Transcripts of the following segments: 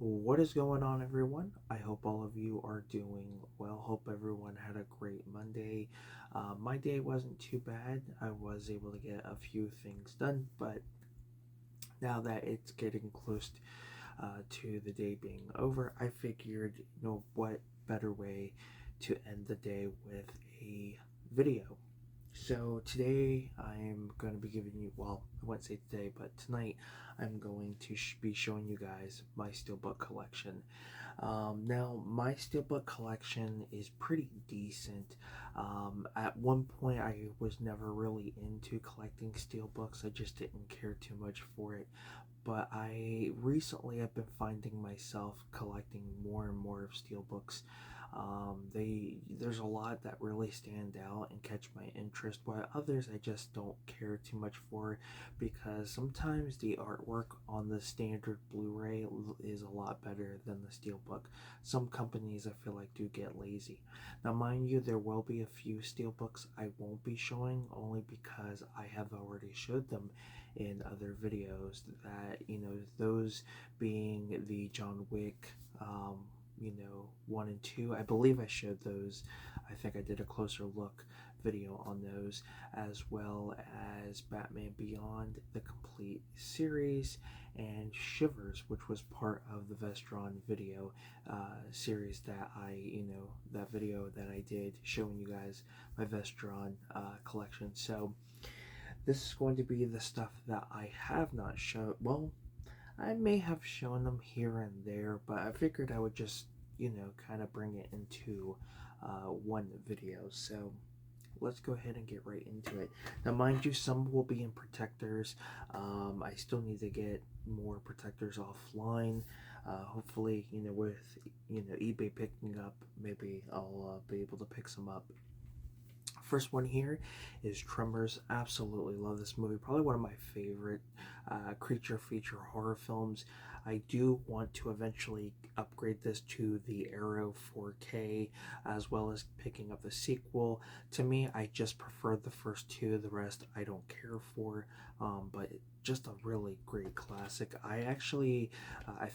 What is going on, everyone? I hope all of you are doing well. Hope everyone had a great Monday. My day wasn't too bad. I was able to get a few things done, but now that it's getting close to the day being over, I figured, what better way to end the day with a video. So today I'm going to be giving you, well, I wouldn't say today, but tonight I'm going to be showing you guys my Steelbook collection. Now, my Steelbook collection is pretty decent. At one point, I was never really into collecting Steelbooks. I just didn't care too much for it. But I recently have been finding myself collecting more and more of Steelbooks. There's a lot that really stand out and catch my interest, while others I just don't care too much for, because sometimes the artwork on the standard Blu-ray is a lot better than the Steelbook. Some companies I feel like do get lazy. Now, mind you, there will be a few Steelbooks I won't be showing, only because I have already showed them in other videos. That, those being the John Wick 1 and 2. I believe I showed those. I think I did a closer look video on those, as well as Batman Beyond, the complete series, and Shivers, which was part of the Vestron video series that that video that I did showing you guys my Vestron collection. So this is going to be the stuff that I have not shown. Well, I may have shown them here and there, but I figured I would just, kind of bring it into one video. So let's go ahead and get right into it. Now, mind you, some will be in protectors. I still need to get more protectors offline. Hopefully, with eBay picking up, maybe I'll be able to pick some up. First one here is Tremors. Absolutely love this movie. Probably one of my favorite creature feature horror films. I do want to eventually upgrade this to the Arrow 4K, as well as picking up the sequel. To me, I just prefer the first two. The rest I don't care for, but just a really great classic. I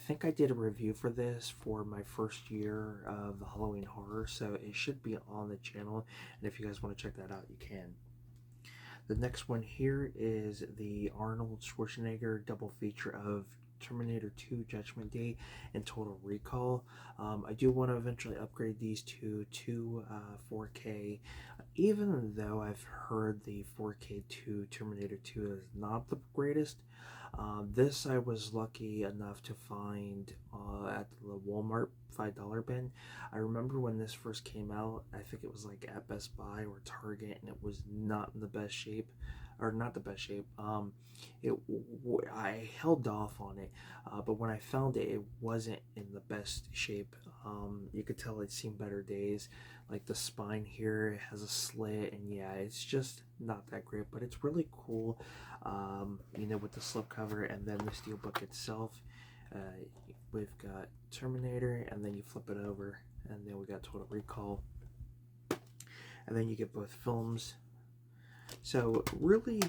think I did a review for this for my first year of the Halloween horror, so it should be on the channel, and if you guys want to check that out, you can. The next one here is the Arnold Schwarzenegger double feature of Terminator 2 Judgment Day and Total Recall. I do want to eventually upgrade these two to 4K, even though I've heard the 4K 2 Terminator 2 is not the greatest. This I was lucky enough to find at the Walmart $5 bin. I remember when this first came out, I think it was like at Best Buy or Target, and it was not in the best shape, or not the best shape. I held off on it, but when I found it, it wasn't in the best shape. You could tell it's seen better days. Like the spine here has a slit, and yeah, it's just not that great, but it's really cool. With the slipcover and then the steelbook itself. We've got Terminator, and then you flip it over, and then we got Total Recall, and then you get both films. So really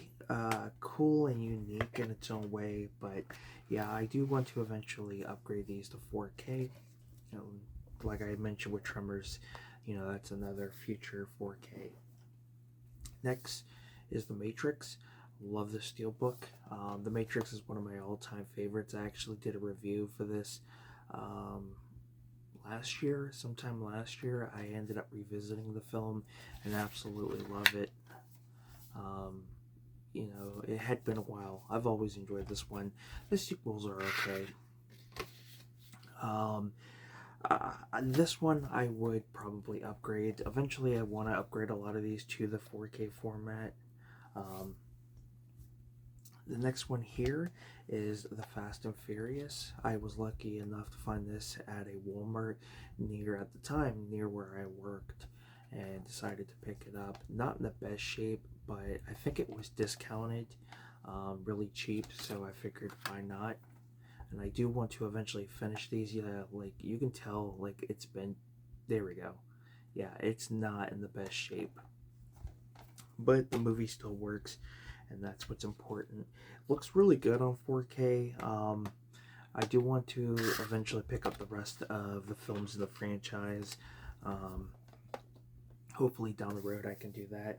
cool and unique in its own way, but yeah, I do want to eventually upgrade these to 4K. Like I mentioned with Tremors, that's another future 4K. Next is The Matrix. Love the Steelbook. The Matrix is one of my all-time favorites. I actually did a review for this sometime last year. I ended up revisiting the film and absolutely love it. It had been a while. I've always enjoyed this one. The sequels are okay. This one I would probably upgrade. Eventually I want to upgrade a lot of these to the 4K format. The next one here is the Fast and Furious. I was lucky enough to find this at a Walmart at the time, near where I worked, and decided to pick it up. Not in the best shape, but I think it was discounted really cheap, so I figured why not. And I do want to eventually finish these. Yeah, like you can tell, like it's been, there we go. Yeah, it's not in the best shape, but the movie still works, and that's what's important. Looks really good on 4K. I do want to eventually pick up the rest of the films in the franchise. Um, Hopefully down the road I can do that.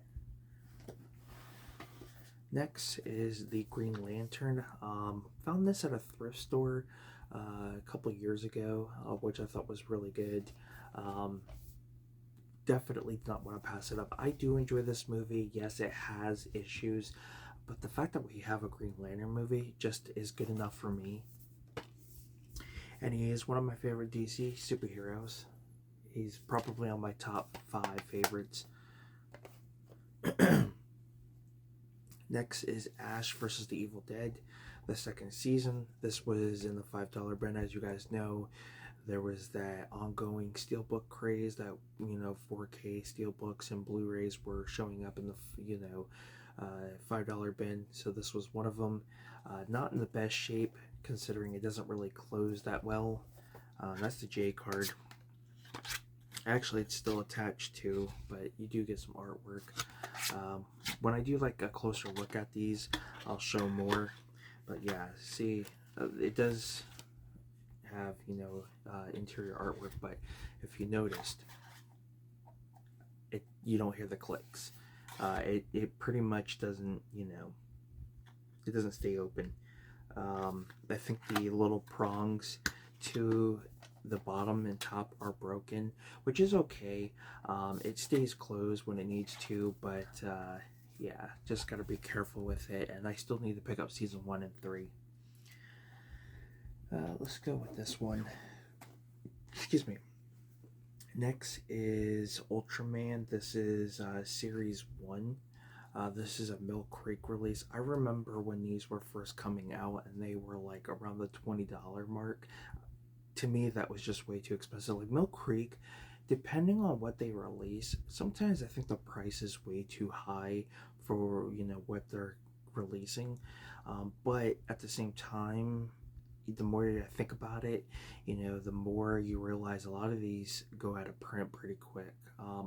Next is the Green Lantern. Found this at a thrift store a couple years ago, which I thought was really good. Um, Definitely did not want to pass it up. I do enjoy this movie. Yes, it has issues, but the fact that we have a Green Lantern movie just is good enough for me. And he is one of my favorite DC superheroes. He's probably on my top 5 favorites. Next is Ash versus the Evil Dead, the second season. This was in the $5 bin. As you guys know, there was that ongoing Steelbook craze that, 4K Steelbooks and Blu-rays were showing up in the, $5 bin. So this was one of them. Not in the best shape, considering it doesn't really close that well. That's the J card. Actually, it's still attached to, but you do get some artwork. When I do like a closer look at these, I'll show more. But yeah, see, it does have, interior artwork, but if you noticed, you don't hear the clicks. It pretty much doesn't, it doesn't stay open. I think the little prongs to the bottom and top are broken, which is okay. It stays closed when it needs to, but yeah, just gotta be careful with it. And I still need to pick up season 1 and 3. Let's go with this one. Excuse me. Next is Ultraman. This is series 1. This is a Mill Creek release. I remember when these were first coming out and they were like around the $20 mark. To me, that was just way too expensive. Like Mill Creek, depending on what they release, sometimes I think the price is way too high for, what they're releasing. But at the same time, the more you think about it, the more you realize a lot of these go out of print pretty quick.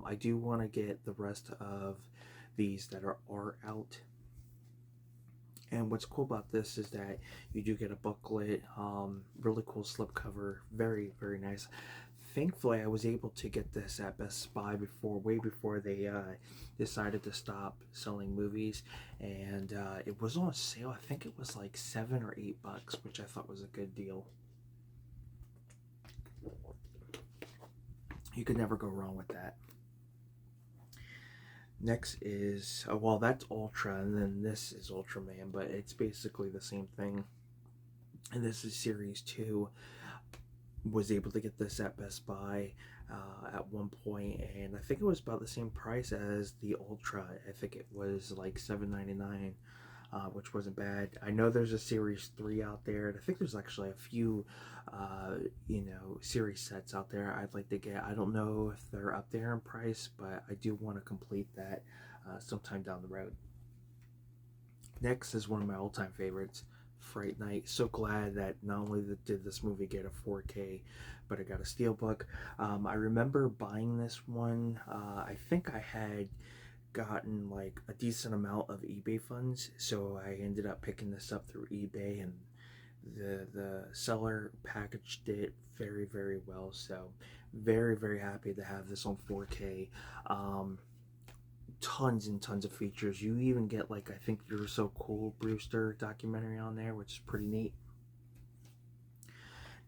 I do want to get the rest of these that are out. And what's cool about this is that you do get a booklet, really cool slipcover, very, very nice. Thankfully, I was able to get this at Best Buy way before they decided to stop selling movies, and it was on sale. I think it was like $7 or $8, which I thought was a good deal. You could never go wrong with that. Next is, well, that's Ultra, and then this is Ultraman, but it's basically the same thing. And this is series 2. Was able to get this at Best Buy at one point, and I think it was about the same price as the Ultra. I think it was like $7.99, which wasn't bad. I know there's a series 3 out there, and I think there's actually a few series sets out there I'd like to get. I don't know if they're up there in price, but I do want to complete that sometime down the road. Next is one of my all-time favorites, Fright Night. So glad that not only did this movie get a 4K, but it got a Steelbook. I remember buying this one. I think I had gotten like a decent amount of eBay funds, so I ended up picking this up through eBay, and the seller packaged it very, very well. So very, very happy to have this on 4K. Tons and tons of features. You even get like, I think You're So Cool Brewster documentary on there, which is pretty neat.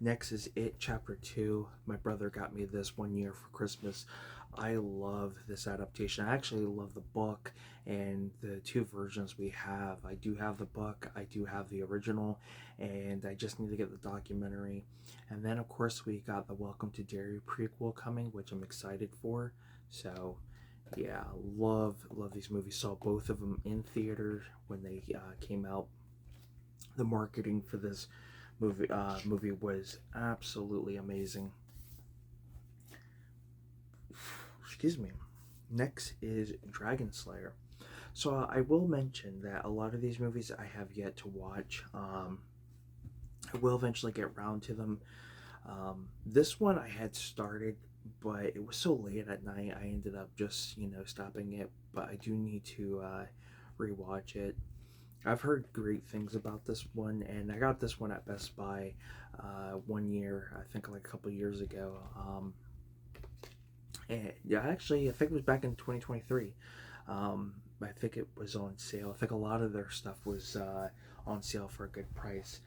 Next is It Chapter 2. My brother got me this one year for Christmas. I love this adaptation. I actually love the book and the 2 versions we have. I do have the book, I do have the original, and I just need to get the documentary. And then of course we got the Welcome to Derry prequel coming, which I'm excited for. So yeah, love these movies. Saw both of them in theater when they came out. The marketing for this movie was absolutely amazing. Excuse me. Next is Dragon Slayer. So I will mention that a lot of these movies I have yet to watch. I will eventually get around to them. This one I had started, but it was so late at night I ended up just stopping it. But I do need to rewatch it. I've heard great things about this one, and I got this one at Best Buy 1 year, I think like a couple years ago. And yeah, actually, I think it was back in 2023. I think it was on sale. I think a lot of their stuff was on sale for a good price.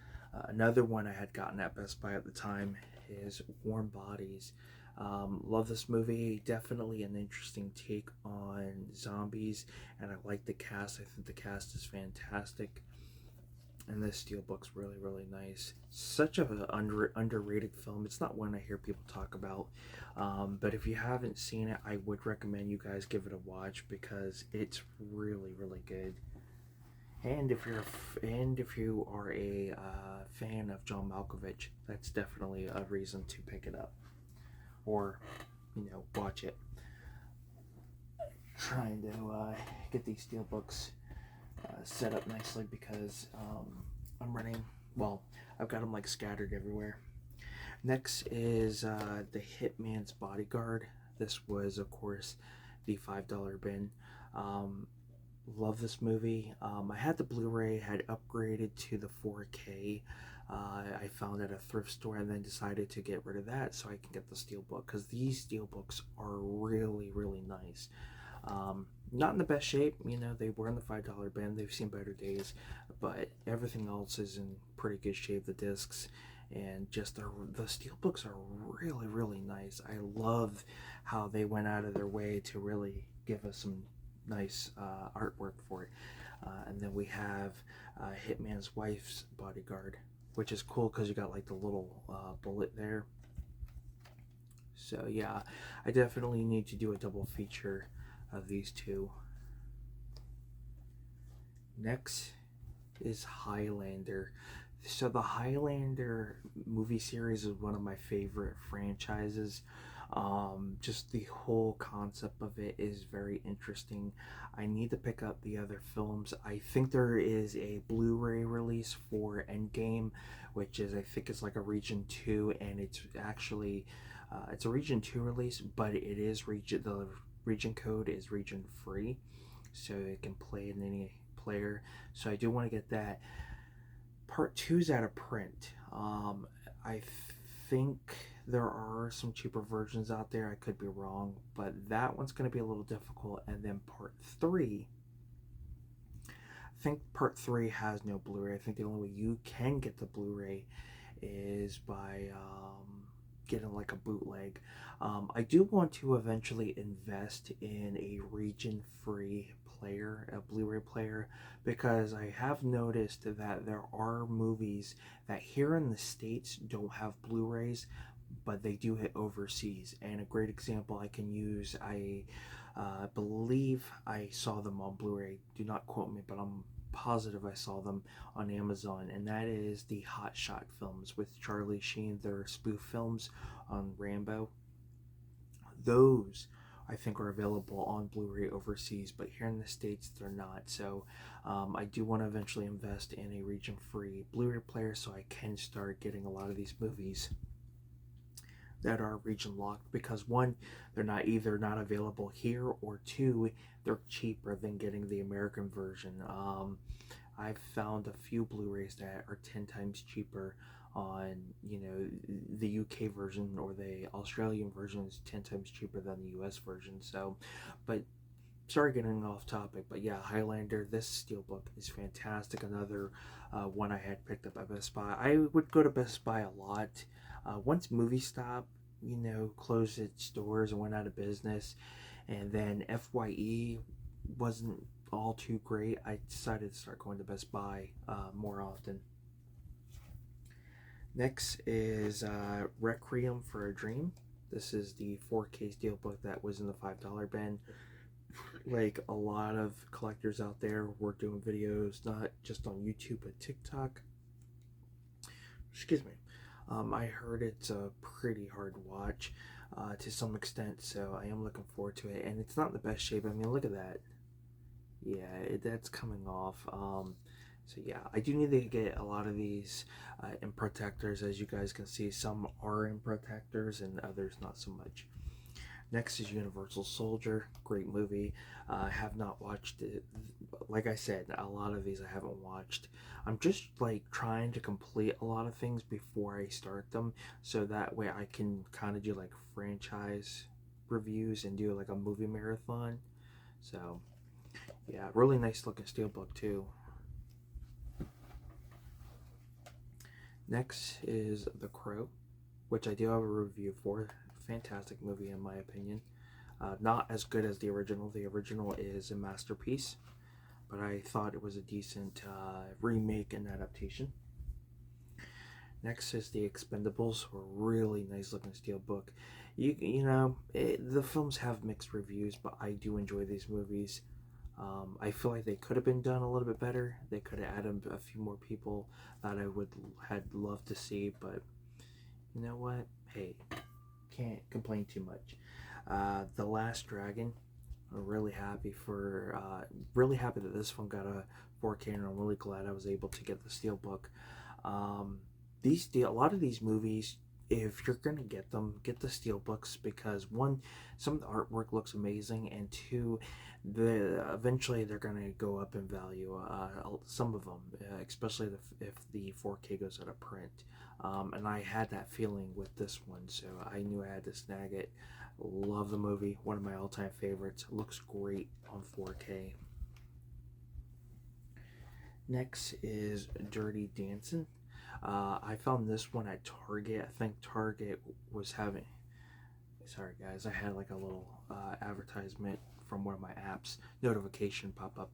Another one I had gotten at Best Buy at the time is Warm Bodies. Love this movie. Definitely an interesting take on zombies, and I like the cast. I think the cast is fantastic, and this Steelbook's really, really nice. Such a underrated film. It's not one I hear people talk about, but if you haven't seen it, I would recommend you guys give it a watch because it's really, really good. And if you are a fan of John Malkovich, that's definitely a reason to pick it up or watch it. Trying to get these Steelbooks set up nicely because I'm running. Well, I've got them like scattered everywhere. Next is the Hitman's Bodyguard. This was, of course, the $5 bin. Love this movie. I had the Blu-ray, had upgraded to the 4K. I found at a thrift store and then decided to get rid of that so I can get the Steelbook because these Steelbooks are really, really nice. Not in the best shape, they were in the $5 bin. They've seen better days, but everything else is in pretty good shape. The discs and just the Steelbooks are really, really nice. I love how they went out of their way to really give us some nice artwork for it. And then we have Hitman's Wife's Bodyguard, which is cool because you got like the little bullet there. So yeah, I definitely need to do a double feature of these two. Next is Highlander. So the Highlander movie series is one of my favorite franchises. Just the whole concept of it is very interesting. I need to pick up the other films. I think there is a Blu-ray release for Endgame, which is, I think it's like a Region 2, and it's actually it's a Region 2 release, but it is the region code is region free, so it can play in any player. So I do want to get that. Part 2 is out of print. I think there are some cheaper versions out there. I could be wrong, but that one's going to be a little difficult. And then part 3, I think part 3 has no Blu-ray. I think the only way you can get the Blu-ray is by getting like a bootleg. I do want to eventually invest in a region-free player, a Blu-ray player, because I have noticed that there are movies that here in the States don't have Blu-rays, but they do hit overseas. And a great example I can use, I believe I saw them on Blu-ray. Do not quote me, but I'm positive I saw them on Amazon, and that is the Hot Shot films with Charlie Sheen. They're spoof films on Rambo. Those I think are available on Blu-ray overseas, but here in the States they're not. So I do want to eventually invest in a region-free Blu-ray player so I can start getting a lot of these movies that are region locked, because one, they're either not available here, or two, they're cheaper than getting the American version. I've found a few Blu-rays that are 10 times cheaper on the UK version, or the Australian version is 10 times cheaper than the US version. So, but sorry, getting off topic, but yeah, Highlander, this Steelbook is fantastic. Another one I had picked up at Best Buy. I would go to Best Buy a lot. Once Movie Stop, closed its doors and went out of business, and then FYE wasn't all too great, I decided to start going to Best Buy more often. Next is Requiem for a Dream. This is the 4K Steelbook that was in the $5 bin. Like a lot of collectors out there, were doing videos not just on YouTube but TikTok. Excuse me. I heard it's a pretty hard watch to some extent, so I am looking forward to it. And it's not in the best shape. I mean, look at that. Yeah, that's coming off. So yeah, I do need to get a lot of these in protectors. As you guys can see, some are in protectors and others not so much. Next is Universal Soldier. Great movie. I have not watched it. Like I said, a lot of these I haven't watched. I'm just like trying to complete a lot of things before I start them, so that way I can kind of do like franchise reviews and do like a movie marathon. So yeah, really nice looking steelbook too. Next is The Crow, which I do have a review for. Fantastic movie in my opinion. Not as good as the original. The original is a masterpiece, but I thought it was a decent remake and adaptation. Next is The Expendables, a really nice looking steelbook. The films have mixed reviews, but I do enjoy these movies. I feel like they could have been done a little bit better. They could have added a few more people that I would had loved to see, but you know what? Hey, can't complain too much. The Last Dragon. I'm really happy that this one got a 4K, and I'm really glad I was able to get the steelbook. Um, a lot of these movies, if you're gonna get them, get the steelbooks because one, some of the artwork looks amazing, and two, eventually they're gonna go up in value. Some of them, especially if the 4K goes out of print. And I had that feeling with this one, so I knew I had to snag it. Love the movie, one of my all-time favorites. Looks great on 4K. Next is Dirty Dancing. I found this one at Target. I think Target was having. Sorry, guys. I had like a little advertisement from one of my apps notification pop up.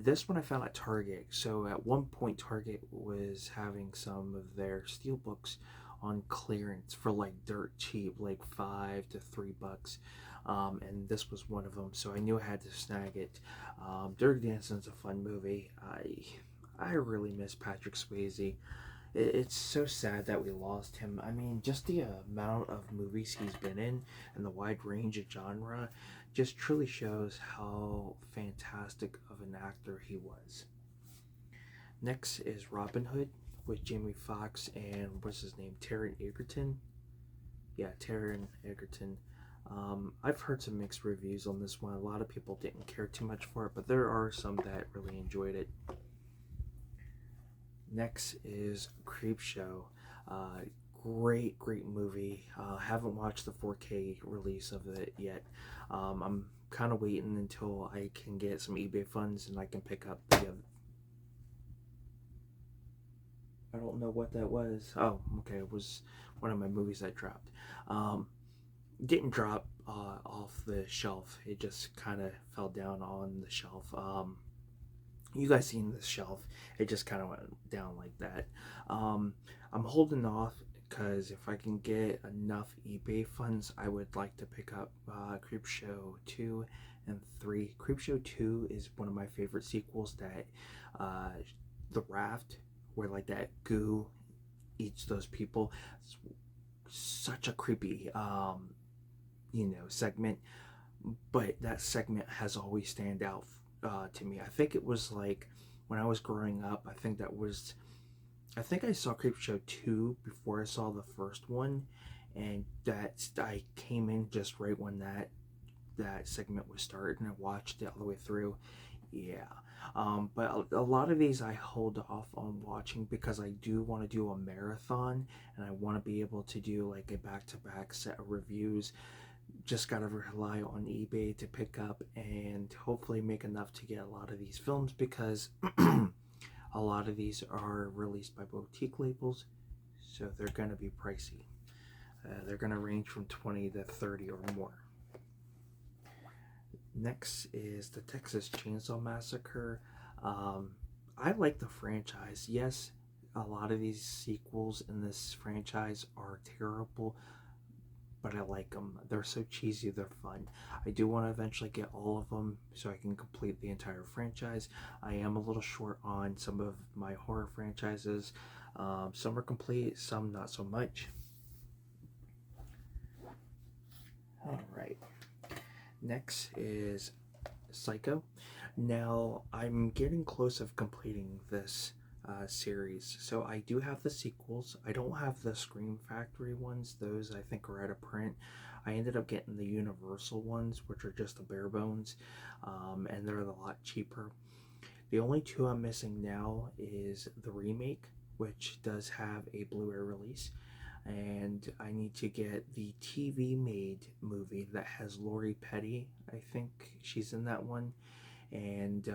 This one I found at Target. So at one point, Target was having some of their steelbooks on clearance for like dirt cheap, like $5 to $3. And this was one of them, so I knew I had to snag it. Dirty Dancing's a fun movie. I really miss Patrick Swayze. It's so sad that we lost him. I mean, just the amount of movies he's been in and the wide range of genre just truly shows how fantastic of an actor he was. Next is Robin Hood with Jamie Foxx and what's his name? Taron Egerton. Yeah, Taron Egerton. I've heard some mixed reviews on this one. A lot of people didn't care too much for it, but there are some that really enjoyed it. Next is Creepshow. Great movie. Haven't watched the 4K release of it yet. I'm kind of waiting until I can get some eBay funds and I can pick up the. I don't know what that was. Oh, okay. It was one of my movies I dropped. Didn't drop off the shelf. It just kind of fell down on the shelf. You guys seen the shelf? It just kind of went down like that. I'm holding off because if I can get enough eBay funds, I would like to pick up Creepshow 2 and 3. Creepshow 2 is one of my favorite sequels. That the raft where like that goo eats those people. It's such a creepy segment, but that segment has always stand out to me. I think it was like when I was growing up. I think I saw Creepshow 2 before I saw the first one, and I came in just right when that segment was started, and I watched it all the way through. Yeah. But a lot of these I hold off on watching because I do want to do a marathon, and I want to be able to do like a back-to-back set of reviews. Just gotta rely on eBay to pick up and hopefully make enough to get a lot of these films because a lot of these are released by boutique labels, so they're gonna be pricey. They're gonna range from 20 to 30 or more. Next is the Texas Chainsaw Massacre. I like the franchise. Yes, a lot of these sequels in this franchise are terrible, but I like them. They're so cheesy, they're fun. I do want to eventually get all of them so I can complete the entire franchise. I am a little short on some of my horror franchises. Some are complete, some not so much. Alright. Next is Psycho. Now, I'm getting close of completing this series. So I do have the sequels. I don't have the Scream Factory ones. Those I think are out of print. I ended up getting the Universal ones, which are just the bare bones, and they're a lot cheaper. The only two I'm missing now is the remake, which does have a Blu-ray release, and I need to get the TV made movie that has Lori Petty. I think she's in that one, and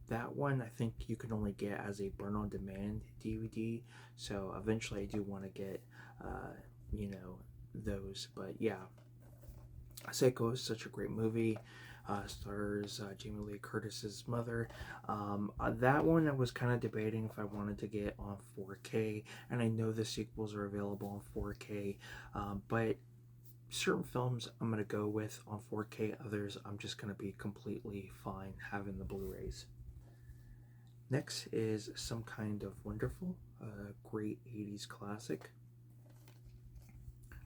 that one I think you can only get as a burn on demand DVD. So eventually I do want to get you know, those. But yeah, Psycho is such a great movie. Stars Jamie Lee Curtis's mother. That one I was kind of debating if I wanted to get on 4K, and I know the sequels are available on 4K, but certain films I'm going to go with on 4K, others I'm just going to be completely fine having the Blu-rays. Next is Some Kind of Wonderful, a great 80s classic.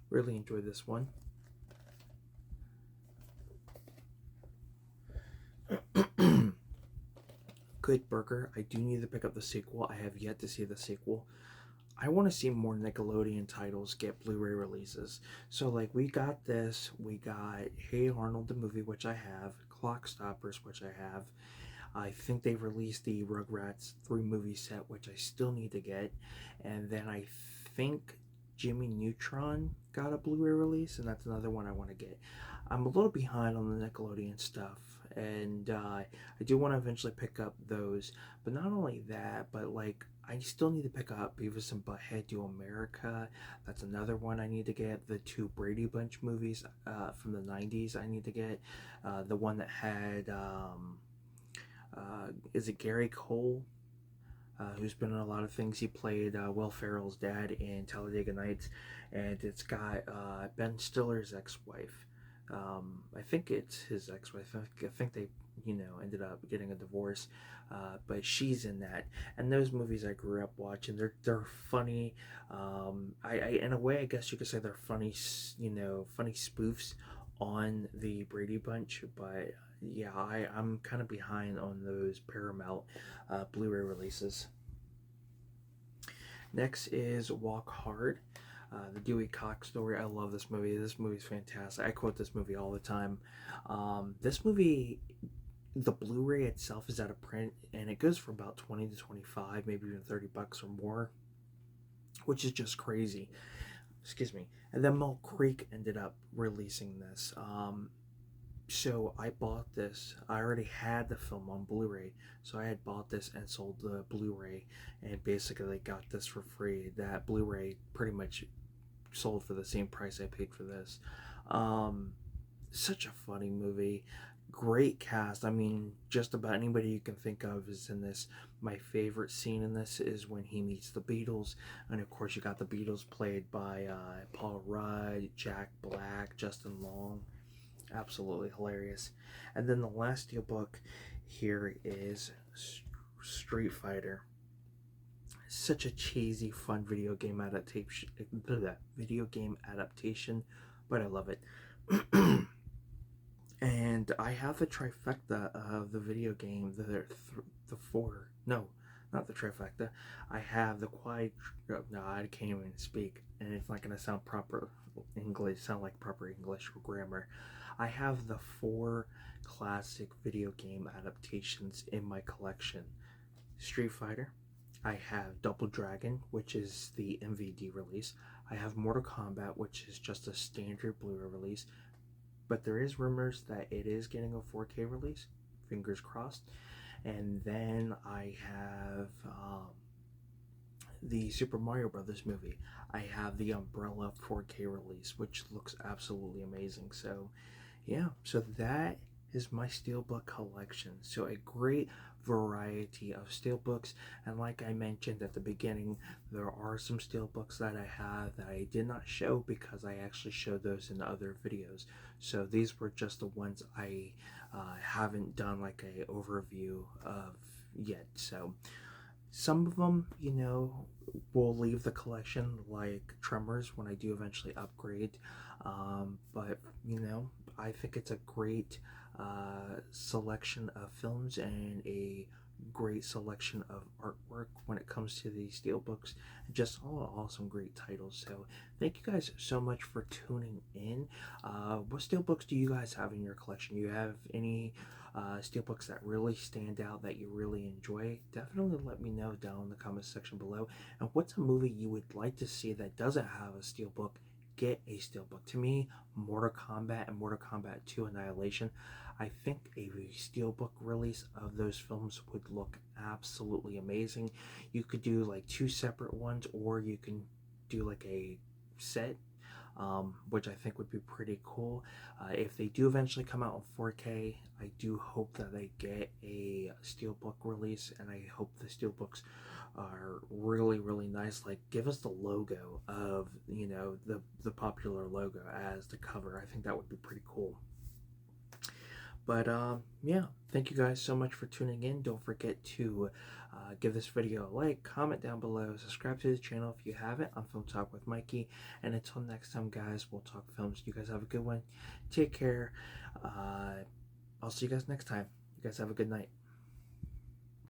Really enjoyed this one. Good Burger. I do need to pick up the sequel. I have yet to see the sequel. I want to see more Nickelodeon titles get Blu-ray releases. So like we got this, we got Hey Arnold the movie, which I have, Clock Stoppers, which I have. I think they released the Rugrats 3 movie set, which I still need to get. And then I think Jimmy Neutron got a Blu-ray release, and that's another one I want to get. I'm a little behind on the Nickelodeon stuff, and I do want to eventually pick up those. But not only that, but like I still need to pick up Beavis and Butthead Do America. That's another one I need to get. The 2 Brady Bunch movies from the 90s I need to get. The one that had, is it Gary Cole? Who's been in a lot of things. He played Will Ferrell's dad in Talladega Nights, and it's got Ben Stiller's ex-wife. I think it's his ex-wife. I think they, ended up getting a divorce, but she's in that. And those movies I grew up watching, they're funny. I in a way, I guess you could say they're funny, funny spoofs on the Brady Bunch, but yeah, I'm kind of behind on those Paramount Blu-ray releases. Next is Walk Hard, the Dewey Cox story. I love this movie. This movie's fantastic. I quote this movie all the time. This movie, the Blu-ray itself is out of print, and it goes for about 20 to 25, maybe even $30 or more, which is just crazy. Excuse me. And then Mill Creek ended up releasing this. So I bought this. I already had the film on Blu-ray, so I had bought this and sold the Blu-ray, and basically got this for free. That Blu-ray pretty much sold for the same price I paid for this. Such a funny movie. Great cast. I mean, just about anybody you can think of is in this. My favorite scene in this is when he meets the Beatles, and of course you got the Beatles played by Paul Rudd, Jack Black, Justin Long. Absolutely hilarious. And then the last Steelbook here is Street Fighter. Such a cheesy, fun video game adaptation. But I love it. And I have the trifecta of the video game. The four. No, not the trifecta. I have the no, I can't even speak, and it's not gonna sound proper English. Sound like proper English or grammar. I have the 4 classic video game adaptations in my collection. Street Fighter. I have Double Dragon, which is the MVD release. I have Mortal Kombat, which is just a standard Blu-ray release. But there is rumors that it is getting a 4K release. Fingers crossed. And then I have the Super Mario Brothers movie. I have the Umbrella 4K release, which looks absolutely amazing. So yeah, so that is my Steelbook collection. So a great variety of Steelbooks, and like I mentioned at the beginning, there are some Steelbooks that I have that I did not show because I actually showed those in other videos. So these were just the ones I haven't done like a overview of yet. So some of them, will leave the collection, like Tremors, when I do eventually upgrade. But I think it's a great selection of films and a great selection of artwork when it comes to these steelbooks. Just all some great titles. So thank you guys so much for tuning in. What steelbooks do you guys have in your collection? Do you have any steelbooks that really stand out that you really enjoy? Definitely let me know down in the comments section below. And what's a movie you would like to see that doesn't have a steelbook? Get a steelbook. To me, Mortal Kombat and Mortal Kombat 2 Annihilation, I think a steelbook release of those films would look absolutely amazing. You could do like two separate ones, or you can do like a set, which I think would be pretty cool. If they do eventually come out in 4K, I do hope that they get a steelbook release, and I hope the steelbooks are really nice. Like, give us the logo of, you know, the popular logo as the cover. I think that would be pretty cool. But yeah, thank you guys so much for tuning in. Don't forget to give this video a like, comment down below, subscribe to the channel if you haven't. I'm Film Talk with Mikey, and until next time, guys, we'll talk films. You guys have a good one. Take care. I'll see you guys next time. You guys have a good night.